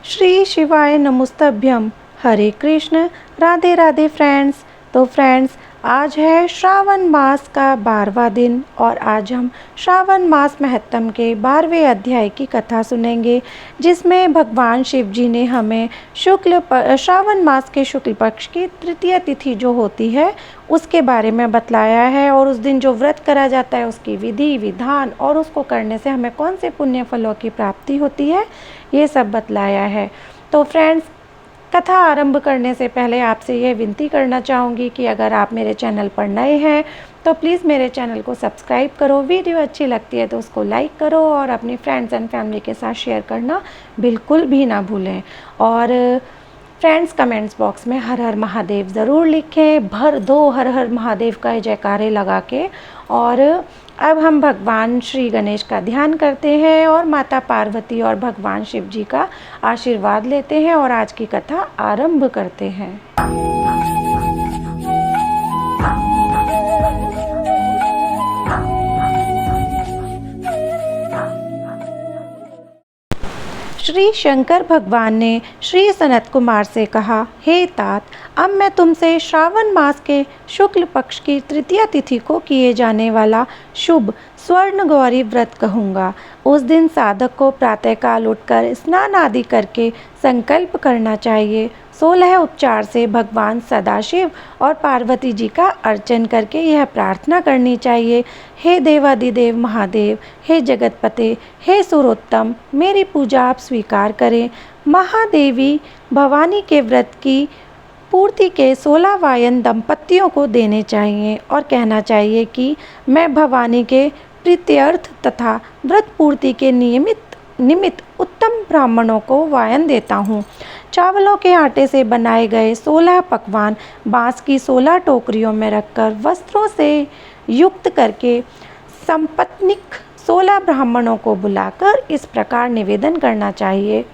श्री शिवाय नमस्तभ्यम। हरे कृष्ण। राधे राधे फ्रेंड्स। तो फ्रेंड्स, आज है श्रावण मास का 12वां दिन और आज हम श्रावण मास महत्तम के 12वें अध्याय की कथा सुनेंगे, जिसमें भगवान शिव जी ने हमें श्रावण मास के शुक्ल पक्ष की तृतीय तिथि जो होती है उसके बारे में बतलाया है, और उस दिन जो व्रत करा जाता है उसकी विधि विधान और उसको करने से हमें कौन से पुण्य फलों की प्राप्ति होती है, ये सब बतलाया है। तो फ्रेंड्स, कथा आरंभ करने से पहले आपसे यह विनती करना चाहूँगी कि अगर आप मेरे चैनल पर नए हैं तो प्लीज़ मेरे चैनल को सब्सक्राइब करो, वीडियो अच्छी लगती है तो उसको लाइक करो और अपनी फ्रेंड्स एंड फैमिली के साथ शेयर करना बिल्कुल भी ना भूलें। और फ्रेंड्स, कमेंट्स बॉक्स में हर हर महादेव ज़रूर लिखें, भर दो हर हर महादेव का जयकारे लगा के। और अब हम भगवान श्री गणेश का ध्यान करते हैं और माता पार्वती और भगवान शिव जी का आशीर्वाद लेते हैं और आज की कथा आरंभ करते हैं। श्री शंकर भगवान ने श्री सनत कुमार से कहा, हे तात, अब मैं तुमसे श्रावण मास के शुक्ल पक्ष की तृतीय तिथि को किए जाने वाला शुभ स्वर्ण गौरी व्रत कहूँगा। उस दिन साधक को प्रातःकाल उठकर स्नान आदि करके संकल्प करना चाहिए। 16 उपचार से भगवान सदाशिव और पार्वती जी का अर्चन करके यह प्रार्थना करनी चाहिए, हे देवादिदेव महादेव, हे जगतपते, हे सुरोत्तम, मेरी पूजा आप स्वीकार करें। महादेवी भवानी के व्रत की पूर्ति के 16 वायन दंपतियों को देने चाहिए और कहना चाहिए कि मैं भवानी के प्रीत्यर्थ तथा व्रत पूर्ति के निमित्त उत्तम ब्राह्मणों को वायन देता हूँ। चावलों के आटे से बनाए गए 16 पकवान बांस की 16 टोकरियों में रखकर वस्त्रों से युक्त करके संपत्निक 16 ब्राह्मणों को बुलाकर इस प्रकार निवेदन करना चाहिए,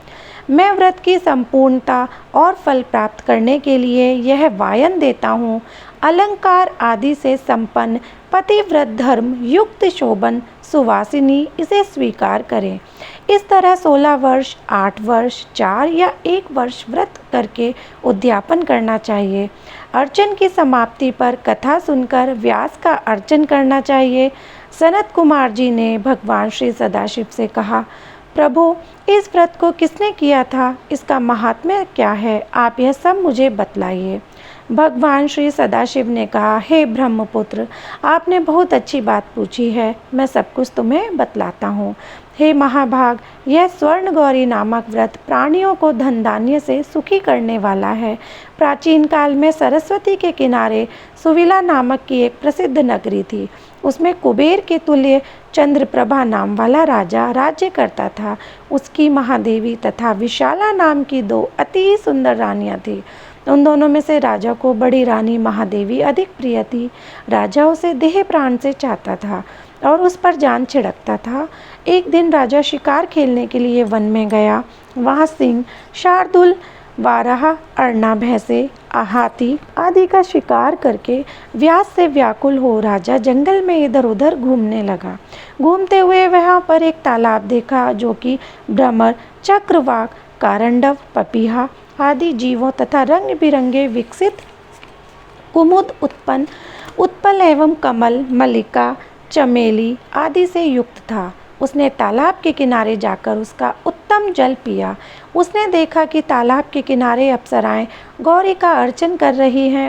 मैं व्रत की संपूर्णता और फल प्राप्त करने के लिए यह वायन देता हूँ। अलंकार आदि से संपन्न पतिव्रत धर्म युक्त शोभन सुवासिनी इसे स्वीकार करें। इस तरह 16 वर्ष, 8 वर्ष, 4 या 1 वर्ष व्रत करके उद्यापन करना चाहिए। अर्चन की समाप्ति पर कथा सुनकर व्यास का अर्चन करना चाहिए। सनत कुमार जी ने भगवान श्री सदाशिव से कहा, प्रभु, इस व्रत को किसने किया था, इसका महात्म्य क्या है, आप यह सब मुझे बतलाइए। भगवान श्री सदाशिव ने कहा, हे ब्रह्मपुत्र, आपने बहुत अच्छी बात पूछी है, मैं सब कुछ तुम्हें बतलाता हूँ। हे महाभाग, यह स्वर्ण गौरी नामक व्रत प्राणियों को धन धान्य से सुखी करने वाला है। प्राचीन काल में सरस्वती के किनारे सुविला नामक की एक प्रसिद्ध नगरी थी। उसमें कुबेर के तुल्य चंद्रप्रभा नाम वाला राजा राज्य करता था। उसकी महादेवी तथा विशाला नाम की 2 अति सुंदर रानियां थीं। उन दोनों में से राजा को बड़ी रानी महादेवी अधिक प्रिय थी। राजा उसे देह प्राण से चाहता था और उस पर जान छिड़कता था। एक दिन राजा शिकार खेलने के लिए वन में गया। वहाँ सिंह, शार्दुल, वाराह, अरना, भैंसे, हाथी आदि का शिकार करके व्यास से व्याकुल हो राजा जंगल में इधर उधर घूमने लगा। घूमते हुए वहाँ पर एक तालाब देखा जो कि भ्रमर, चक्रवाक, कारंडव, पपीहा आदि जीवों तथा रंग बिरंगे विकसित कुमुद उत्पल एवं कमल, मल्लिका, चमेली आदि से युक्त था। उसने तालाब के किनारे जाकर उसका उत्तम जल पिया। उसने देखा कि तालाब के किनारे अप्सराएं गौरी का अर्चन कर रही हैं।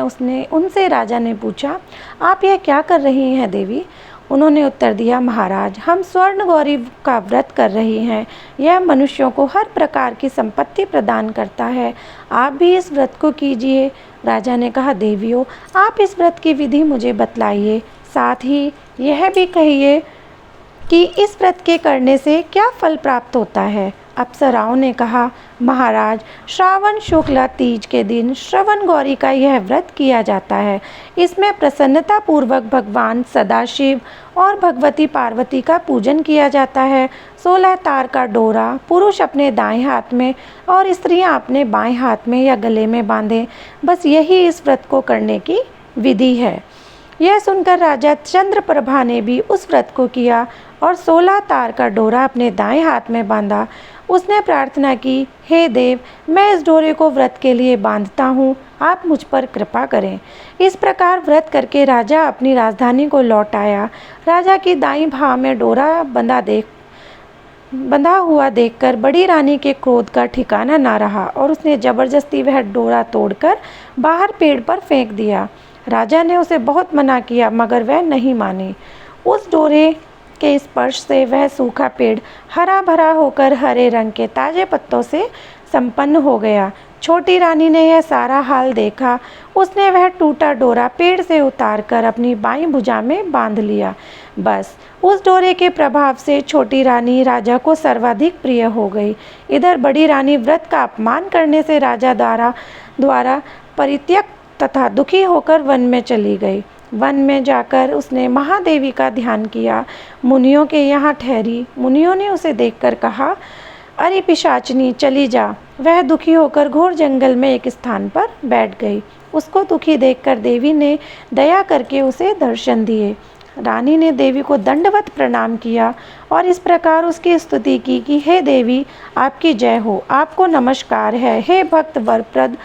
उनसे राजा ने पूछा, आप यह क्या कर रही हैं देवी? उन्होंने उत्तर दिया, महाराज, हम स्वर्ण गौरी का व्रत कर रही हैं। यह मनुष्यों को हर प्रकार की संपत्ति प्रदान करता है, आप भी इस व्रत को कीजिए। राजा ने कहा, देवियों, आप इस व्रत की विधि मुझे बतलाइए, साथ ही यह भी कहिए कि इस व्रत के करने से क्या फल प्राप्त होता है। अप्सराओं ने कहा, महाराज, श्रावण शुक्ल तीज के दिन श्रवण गौरी का यह व्रत किया जाता है। इसमें प्रसन्नता पूर्वक भगवान सदाशिव और भगवती पार्वती का पूजन किया जाता है। 16 तार का डोरा पुरुष अपने दाएं हाथ में और स्त्रियां अपने बाएं हाथ में या गले में बांधें। बस यही इस व्रत को करने की विधि है। यह सुनकर राजा चंद्रप्रभा ने भी उस व्रत को किया और 16 तार का डोरा अपने दाएं हाथ में बांधा। उसने प्रार्थना की, हे देव, मैं इस डोरे को व्रत के लिए बांधता हूँ, आप मुझ पर कृपा करें। इस प्रकार व्रत करके राजा अपनी राजधानी को लौट आया। राजा की दाईं बाह में डोरा बंधा हुआ देखकर बड़ी रानी के क्रोध का ठिकाना ना रहा और उसने जबरदस्ती वह डोरा तोड़कर बाहर पेड़ पर फेंक दिया। राजा ने उसे बहुत मना किया मगर वह नहीं मानी। उस डोरे के स्पर्श से वह सूखा पेड़ हरा भरा होकर हरे रंग के ताजे पत्तों से संपन्न हो गया। छोटी रानी ने यह सारा हाल देखा। उसने वह टूटा डोरा पेड़ से उतारकर अपनी बाईं भुजा में बांध लिया। बस उस डोरे के प्रभाव से छोटी रानी राजा को सर्वाधिक प्रिय हो गई। इधर बड़ी रानी व्रत का अपमान करने से राजा द्वारा परित्यक्त तथा दुखी होकर वन में चली गई। वन में जाकर उसने महादेवी का ध्यान किया। मुनियों के यहाँ ठहरी। मुनियों ने उसे देखकर कहा, अरे पिशाचिनी, चली जा। वह दुखी होकर घोर जंगल में एक स्थान पर बैठ गई। उसको दुखी देखकर देवी ने दया करके उसे दर्शन दिए। रानी ने देवी को दंडवत प्रणाम किया और इस प्रकार उसकी स्तुति की कि हे देवी, आपकी जय हो, आपको नमस्कार है। हे भक्त वरप्रद,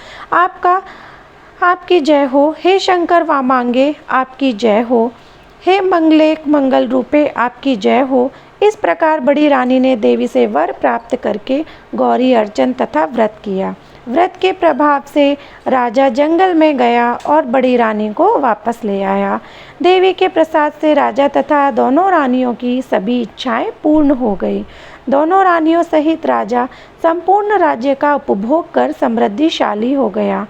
आपकी जय हो। हे शंकर वामांगे, आपकी जय हो। हे मंगल रूपे, आपकी जय हो। इस प्रकार बड़ी रानी ने देवी से वर प्राप्त करके गौरी अर्चन तथा व्रत किया। व्रत के प्रभाव से राजा जंगल में गया और बड़ी रानी को वापस ले आया। देवी के प्रसाद से राजा तथा दोनों रानियों की सभी इच्छाएं पूर्ण हो गई। दोनों रानियों सहित राजा संपूर्ण राज्य का उपभोग कर समृद्धिशाली हो गया।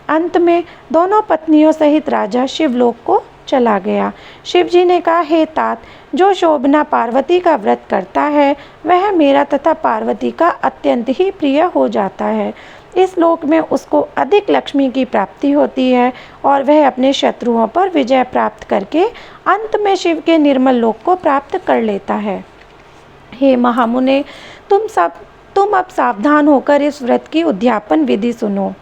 अंत में दोनों पत्नियों सहित राजा शिवलोक को चला गया। शिवजी ने कहा, हे तात, जो शोभना पार्वती का व्रत करता है वह मेरा तथा पार्वती का अत्यंत ही प्रिय हो जाता है। इस लोक में उसको अधिक लक्ष्मी की प्राप्ति होती है और वह अपने शत्रुओं पर विजय प्राप्त करके अंत में शिव के निर्मल लोक को प्राप्त कर लेता है। हे महामुने, तुम अब सावधान होकर इस व्रत की उद्यापन विधि सुनो।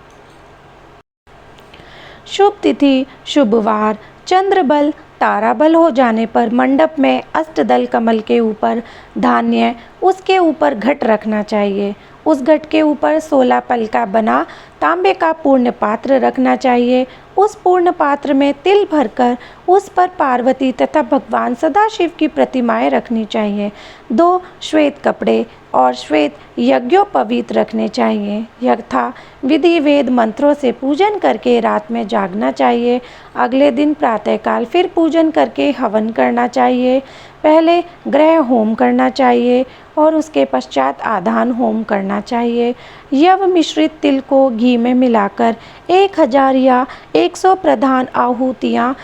शुभ तिथि, शुभ वार, चंद्रबल, ताराबल हो जाने पर मंडप में अष्टदल कमल के ऊपर धान्य, उसके ऊपर घट रखना चाहिए। उस घट के ऊपर 16 पल का बना तांबे का पूर्ण पात्र रखना चाहिए। उस पूर्ण पात्र में तिल भरकर उस पर पार्वती तथा भगवान सदाशिव की प्रतिमाएं रखनी चाहिए। 2 श्वेत कपड़े और श्वेत यज्ञोपवीत रखने चाहिए। यथा विधि वेद मंत्रों से पूजन करके रात में जागना चाहिए। अगले दिन प्रातःकाल फिर पूजन करके हवन करना चाहिए। पहले ग्रह होम करना चाहिए और उसके पश्चात आधान होम करना चाहिए। यव मिश्रित तिल को घी में मिलाकर 1000 या 100 प्रधान आहुतियाँ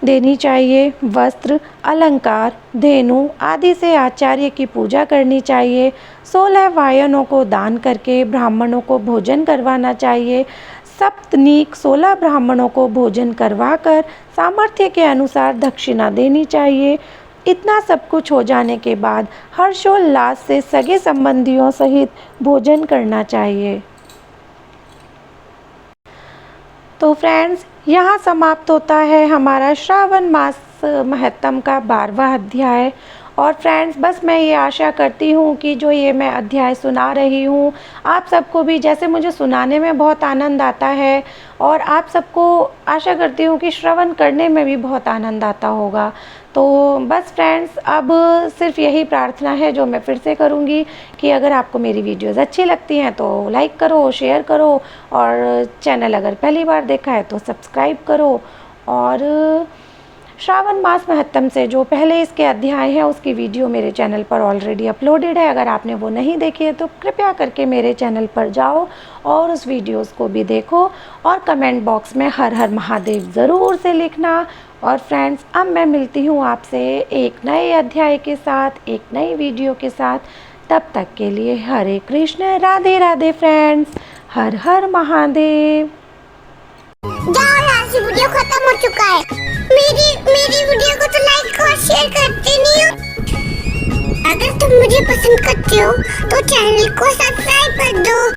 देनी चाहिए। वस्त्र, अलंकार, धेनु आदि से आचार्य की पूजा करनी चाहिए। 16 वायनों को दान करके ब्राह्मणों को भोजन करवाना चाहिए। सप्तनीक 16 ब्राह्मणों को भोजन करवाकर सामर्थ्य के अनुसार दक्षिणा देनी चाहिए। इतना सब कुछ हो जाने के बाद हर्षोल्लास से सगे संबंधियों सहित भोजन करना चाहिए। तो फ्रेंड्स, यहाँ समाप्त होता है हमारा श्रावण मास महत्तम का 12वां अध्याय। और फ्रेंड्स, बस मैं ये आशा करती हूँ कि जो ये मैं अध्याय सुना रही हूँ आप सबको भी, जैसे मुझे सुनाने में बहुत आनंद आता है और आप सबको आशा करती हूँ कि श्रवण करने में भी बहुत आनंद आता होगा। तो बस फ्रेंड्स, अब सिर्फ यही प्रार्थना है जो मैं फिर से करूँगी कि अगर आपको मेरी वीडियोज़ अच्छी लगती हैं तो लाइक करो, शेयर करो और चैनल अगर पहली बार देखा है तो सब्सक्राइब करो। और श्रावण मास महत्तम से जो पहले इसके अध्याय हैं उसकी वीडियो मेरे चैनल पर ऑलरेडी अपलोडेड है। अगर आपने वो नहीं देखी है तो कृपया करके मेरे चैनल पर जाओ और उस वीडियोस को भी देखो और कमेंट बॉक्स में हर हर महादेव ज़रूर से लिखना। और फ्रेंड्स, अब मैं मिलती हूँ आपसे एक नए अध्याय के साथ, एक नई वीडियो के साथ। तब तक के लिए हरे कृष्ण, राधे राधे फ्रेंड्स, हर हर महादेव। वीडियो खत्म हो चुका है। मेरी वीडियो को तो लाइक और शेयर करते नहीं हो। अगर तुम मुझे पसंद करते हो तो चैनल को सब्सक्राइब कर दो।